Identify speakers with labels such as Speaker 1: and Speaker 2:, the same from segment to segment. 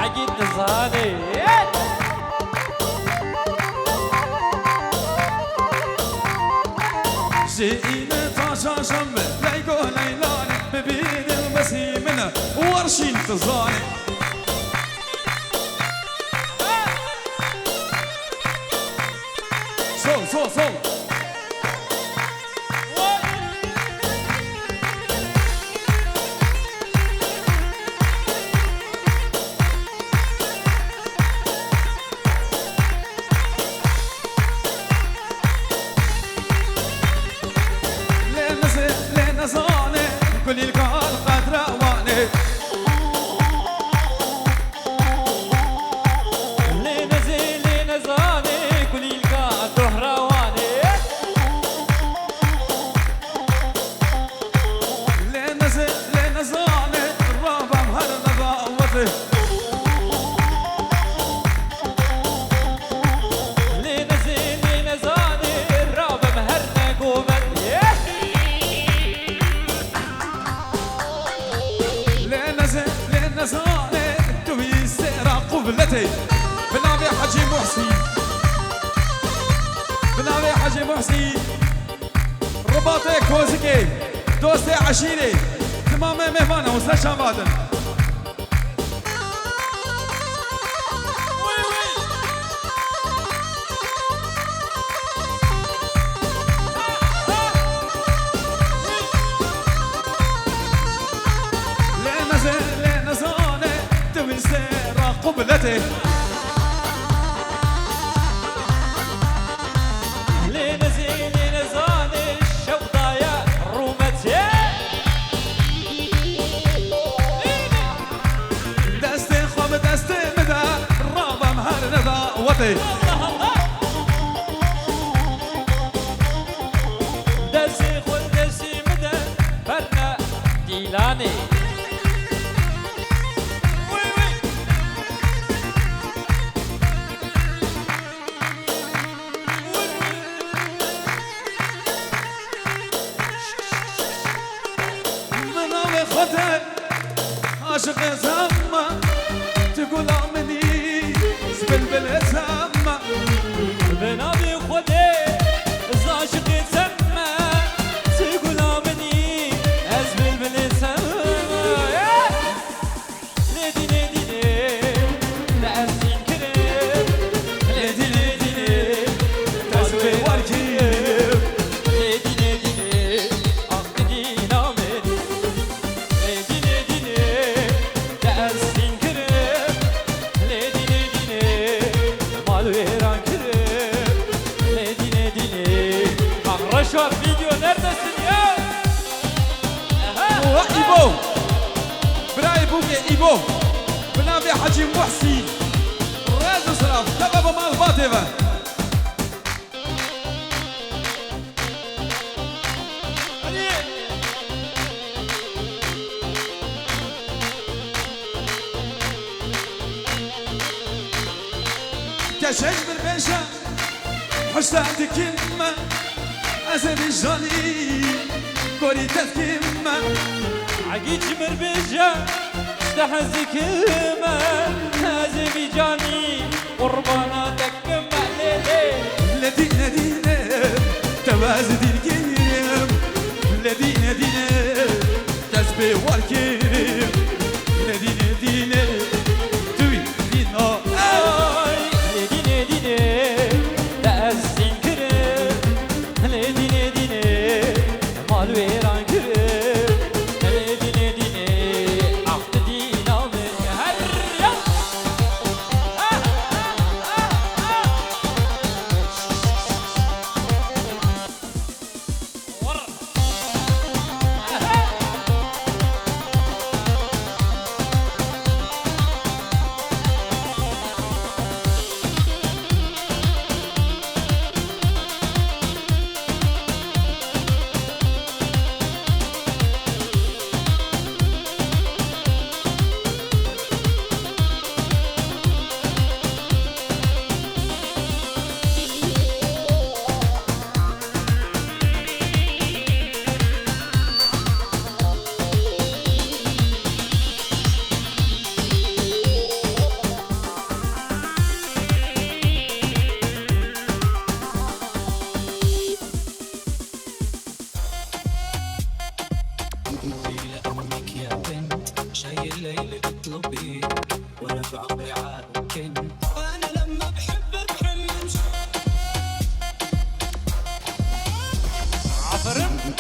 Speaker 1: عقيد نزاني
Speaker 2: جئنا تاشا شمل لا يقول ليلاني ببيد المسيمنة ورشي انتظاني صو لين زاني كل القال قد رواني
Speaker 1: لين زاني كل القاع تروح رواني
Speaker 2: لين زاني الرابع مهرنا ضاوتي
Speaker 1: لين زاني الرابع مهرنا قومتي
Speaker 2: لين زاني توي سيرة قبلتي بنابي حجي محسن بنابي حجي محسن رباطي كوزكي دوستي عشيري تمامي مهمانة وسرشان بادن لين زاني توي سيرة قبلتي
Speaker 1: لين زاني الشوطة يا رومتي
Speaker 2: دستي خوب دستي مدى الرابع مهرنا ضاوتي
Speaker 1: دسي خل دسي مدى فرنا ديلاني
Speaker 2: مناوي خطر عاشق زما تقول امني زبلبل زما
Speaker 1: بنابي خدي زاشق سما تقول امني ازبل بالسما ليدي لأسين كريم ليدي
Speaker 2: تزبي والكيب
Speaker 1: ليدي أخدي نامي ليدي لأسين كريم ليدي مال ويران كريم ليدي رشوة فيديو neredesin ya?
Speaker 2: وايبو براي بوكي ايبو بنابي حجي محسن رازو سراف تبابا مال باتيفا كشج بالبنشا حشتات كلمة أزل الجالي كوري تذكيمة
Speaker 1: عقيد جمر بجا استحز كلمة هازي بجاني قربانا تكمة ليلي
Speaker 2: لدينا دينا توازد الكريم لدينا دينا تسبي والكريم لدينا دينا توي دينا
Speaker 1: ليدي لأسين كريم ليدي مال ويران كريم ليدي عقد دينا من هريا
Speaker 3: بعمري عاد وانا لما بحب بحلمش
Speaker 1: عفرم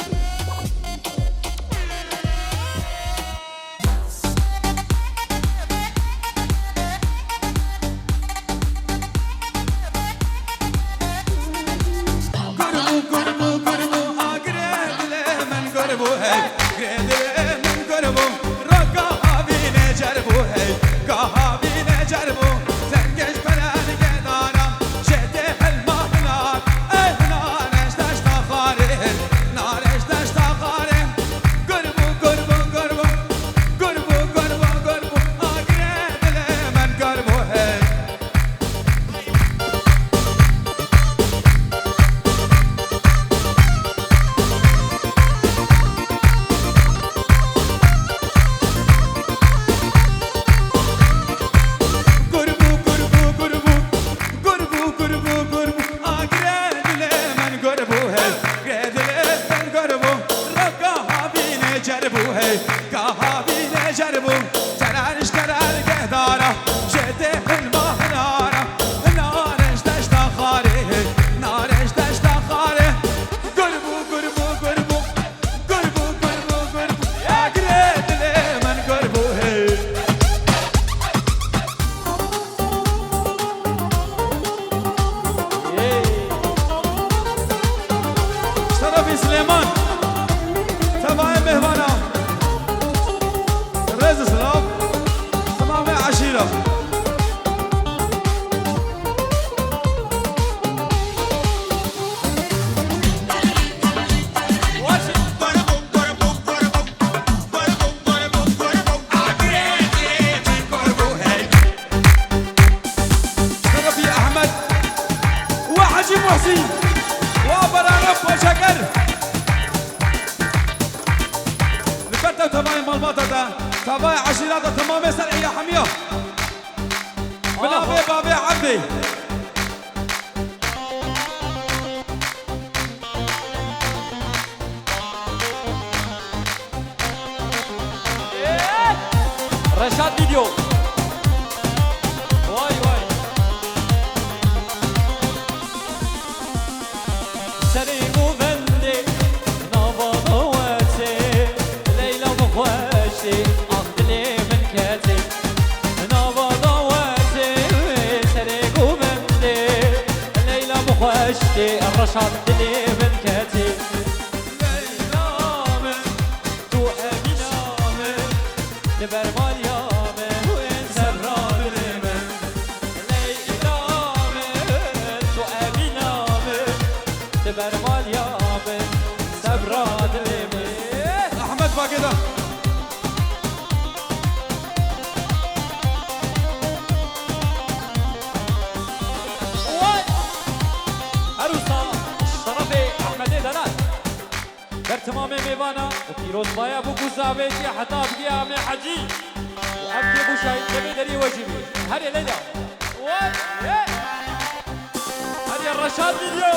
Speaker 2: تبايع عشيرات تمام سرعي يا حمية بلابي بابي عبدي
Speaker 1: رشاد فيديو واي واي سريمو بندي نابا ضواتي ليلى مخواشي عقلي من كاتي نابا ضواتي سريمو بندي ليلى مخواشي الرشاد دلي من كاتي برمال يامه وين سراب اليمن ليلامه تو أبينامه برمال يامه سبراد اليمن
Speaker 2: أحمد باكده
Speaker 1: عروسا شرفي أحمد دلال در تمام میوانا و پیروز بایا بو گزاویتی حتی بگیام حجی و ابکی بو شاید جبی دری وجبی هر یه لیلا هر یه رشاد ویدیو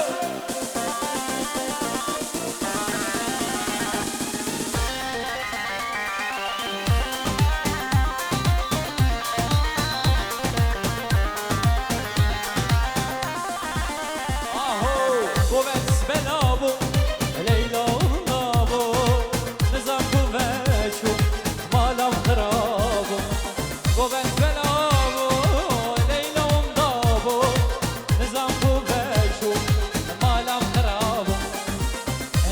Speaker 1: آهو گوبت بنابو ليلى ونابو نظام كوفاشو مالام خرابو قوبت بلابو ليلى ونابو نظام كوفاشو مالام خرابو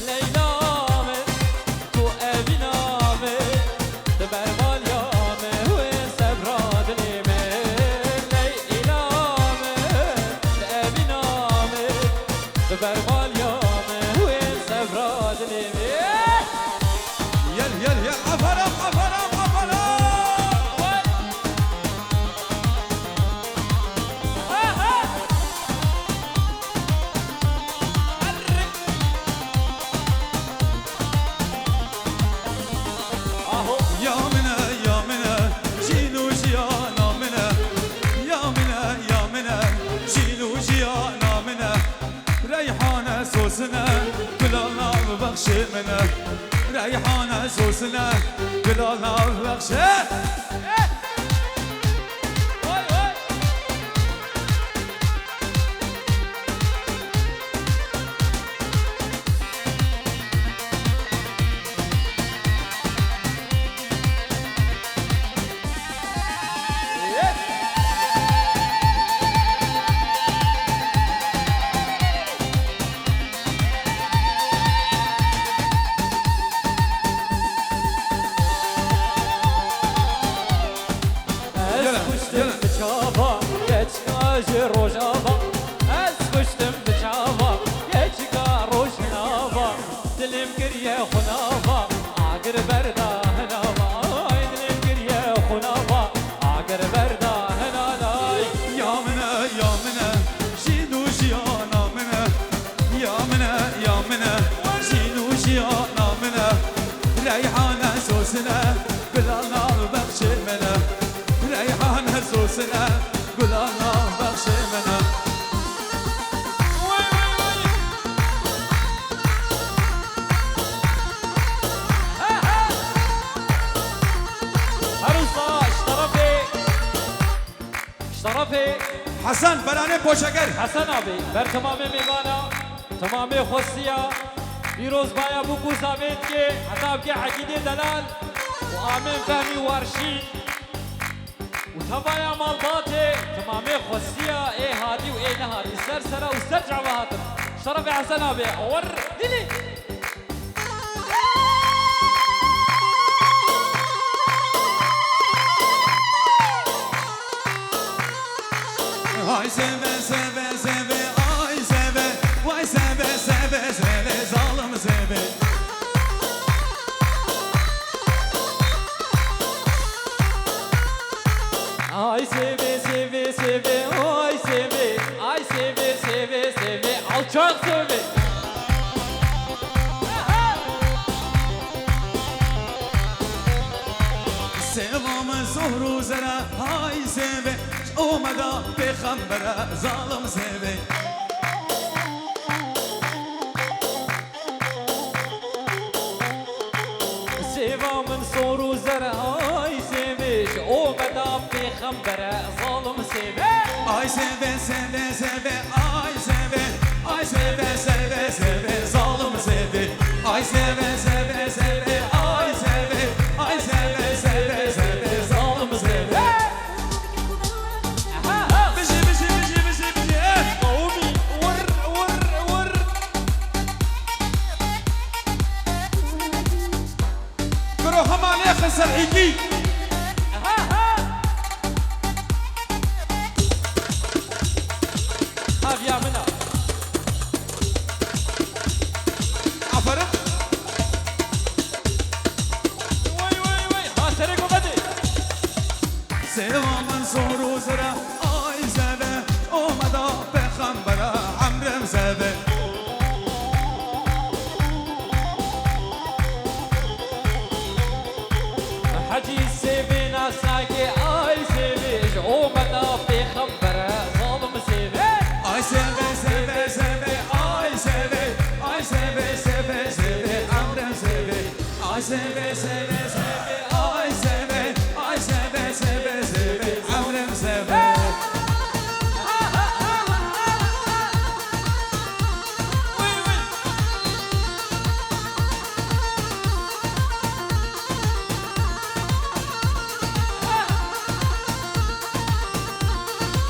Speaker 1: ليلى عامر تو أبي نامر تبر مال يامر وين سبراد اليمن ليلى عامر أبي نامر تبر مال يامر وين سبراد اليمن
Speaker 2: يل يل يل عفرم عفرم عفرم يا منى يا منى جيلو جيانا منى يا منى يا منى جيلو جيانا منى ريحانة سوسنا بلالنا ببخش منى ريحانة سوسنا بلالنا ببخش
Speaker 1: جي روجافا اسكشتم بجافا يجيكا روج هنافا دلم كريه خنافا عقر بردا هنافا دلم كريه خنافا عقر بردا هنالاي
Speaker 2: يا منى يا منى جينو جيانا منى يا منى يا منى جينو جيانا منى ريحانة سوسنا قلنا بخش منى ريحانة سوسنا قلنا بخش منى
Speaker 1: عروسة اشترفي
Speaker 2: حسن برانه بوشگر
Speaker 1: حسن آبی بر تمام میوانا تمام خوستیا دیروز بایا بکو زامید که حتاب که عقیده دلال و آمین فهمی وارشی و تبایا مالباته تمام خوستیا ای هادی و ای نهادی سر سرا و سر جواتم شرف حسن آبی اور دلی
Speaker 2: Ay seve seve seve ay seve vay seve seve seve zalim seve
Speaker 1: ay seve seve seve ay seve ay seve seve seve alçak seve
Speaker 2: Sevamı zohru zera ay seve Omada peygambere zalim seve
Speaker 1: Sevamın soru zara ay seviş o meda peygambere zalim seve
Speaker 2: Ay seve seve seve ay seve ay seve seve seve zalim seve Ay seve seve seve ay seve ay seve seve seve zalim seve Bişi bişi bişi bişi bişi
Speaker 1: قومي ور
Speaker 2: برو همان يخسر عيدي
Speaker 1: هاف يا منا
Speaker 2: عفرت
Speaker 1: وي خاطرك وبدي
Speaker 2: Sevamın soru zira ay seve Omada peygambere amrem seve
Speaker 1: حجي سيفي ناساكي اي سيفيش او مدا peygambere zalim seve
Speaker 2: Ay seve seve seve ay seve ay seve seve seve amrem seve Ay seve seve seve ay seve ay seve seve seve amrem seve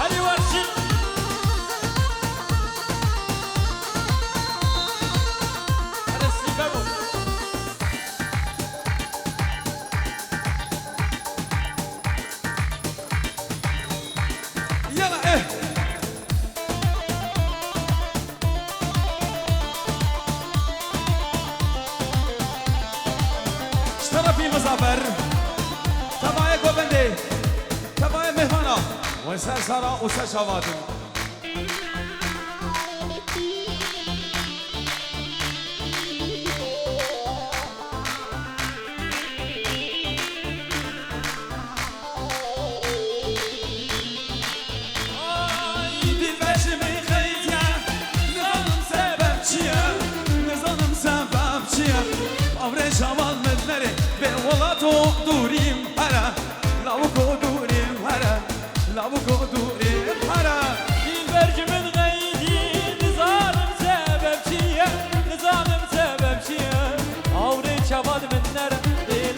Speaker 1: هلي ورشي رسي بابو
Speaker 2: يلا ايه اشترفي مزافر تبعي كوبندي تبعي مهانا وسر سرا وسر شواتم دلبشمی خیتیا نظام سبب چیه نظام سبب چیه آوره شمال مدنره به ولاتو دوریم هره لاوکو دوریم هره لاوکو دوریم هره
Speaker 1: دلبرج من غيدي نظامم سببشية نظامم سببشية عوري شباب من نر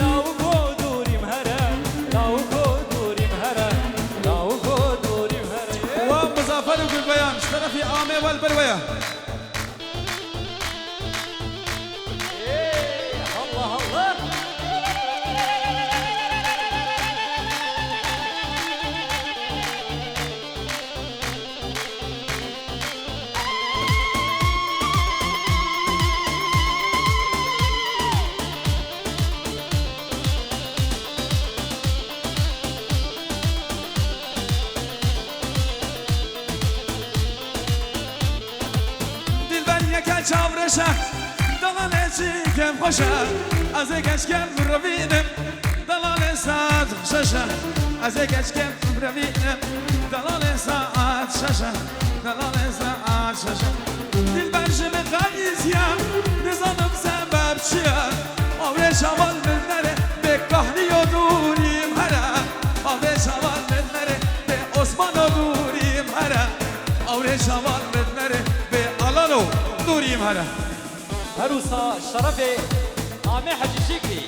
Speaker 1: لاو قدوري مهرة لاو قدوري مهرة لاو قدوري مهرة
Speaker 2: ومظافر وقل بيان اشترفي آمي والبلوية
Speaker 1: الله الله
Speaker 2: ششه دلال چیکم خوشه از کشکم روینم دلال ساعت ششه از کشکم روینم دلال ساعت ششه دلال ساعت ششه دل برشم غیزیم نزانم سبب چیه آوره شوال بزنره به کهنی و دوریم هره آوره شوال بزنره به عثمان و دوریم هره آوره شوال بزنره به آلان و دوریم هره
Speaker 1: عروسا شرف آمي حجي شكري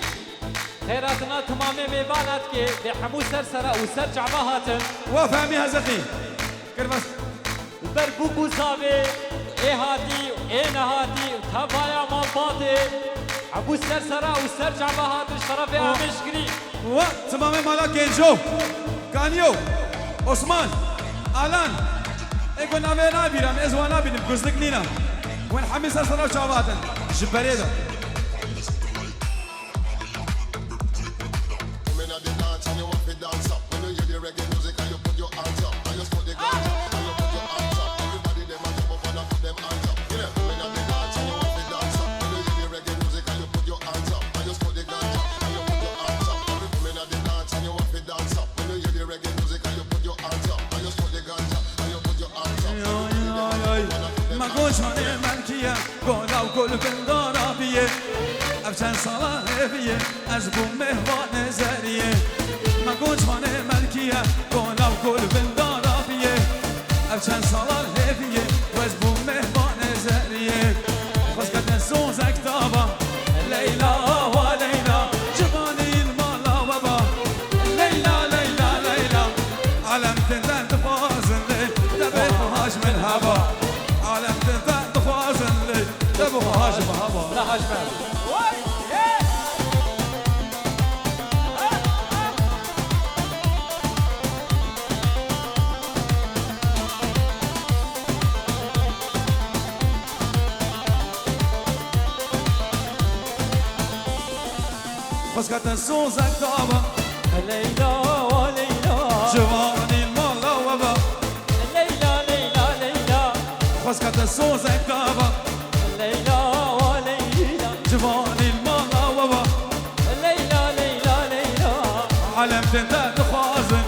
Speaker 1: خيراتنا تمام ميبانات كي بحمو سرسرة وسر جعبهاتن
Speaker 2: وفهمي هزقي كرمس
Speaker 1: بربوكو زاوي ايه هاتي ايه نهاتي وتابايا مالباتي عبو سرسرة وسر جعبهاتن شرف آمي شكري
Speaker 2: وتمام مالا كينجو كانيو عثمان آلان ايكو نامي نابيرم ازوا نابيرم كوزلك نينا وين حمي سرسرة وشعباتن جبريدو كل بندارا بيه افشان صلاة هفيه از بو مهوان زریه ما گوشوان ملکیه گولا و کل بندارا بیه افشان صلاة هفيه از بو مهوان زریه خوش کتن سوزک دابا لیلا و لیلا جوانی المالا و با لیلا لیلا لیلا عالم تندن تفازن لی دبیتهاش من هوا عالم تندن تفازن لی دبیتهاش من هوا
Speaker 1: لا هاجمان
Speaker 2: خسكت سوزك دابا
Speaker 1: ليلى وليلى
Speaker 2: جواني المالا وبا
Speaker 1: ليلى ليلى ليلى
Speaker 2: خسكت سوزك دابا
Speaker 1: ليلى وليلى
Speaker 2: جواني المالا وبا
Speaker 1: ليلى ليلى ليلى
Speaker 2: علم تندى تخازن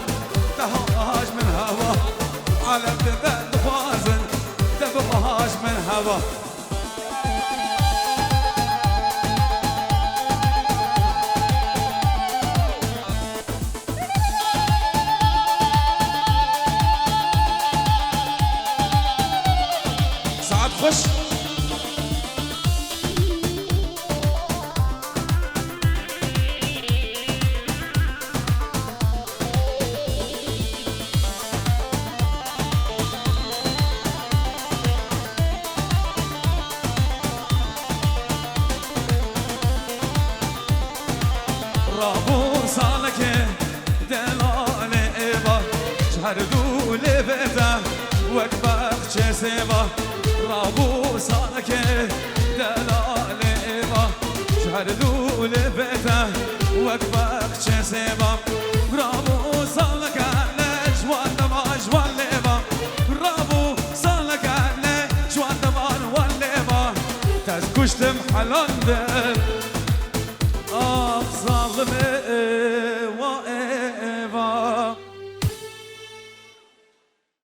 Speaker 2: تهاش من هوا علم تندى تخازن تبقاش من هوا خوش رابو سالك دلال ايبا شهر دول بيتا وكبخ سيبا رابو سالك دلال ايبا شهر دول بيتا وكبخ سيبا رابو سالك جوان دمار جوان ليبا رابو سالك جوان دمار والليبا تزكشتم حلال ظالمي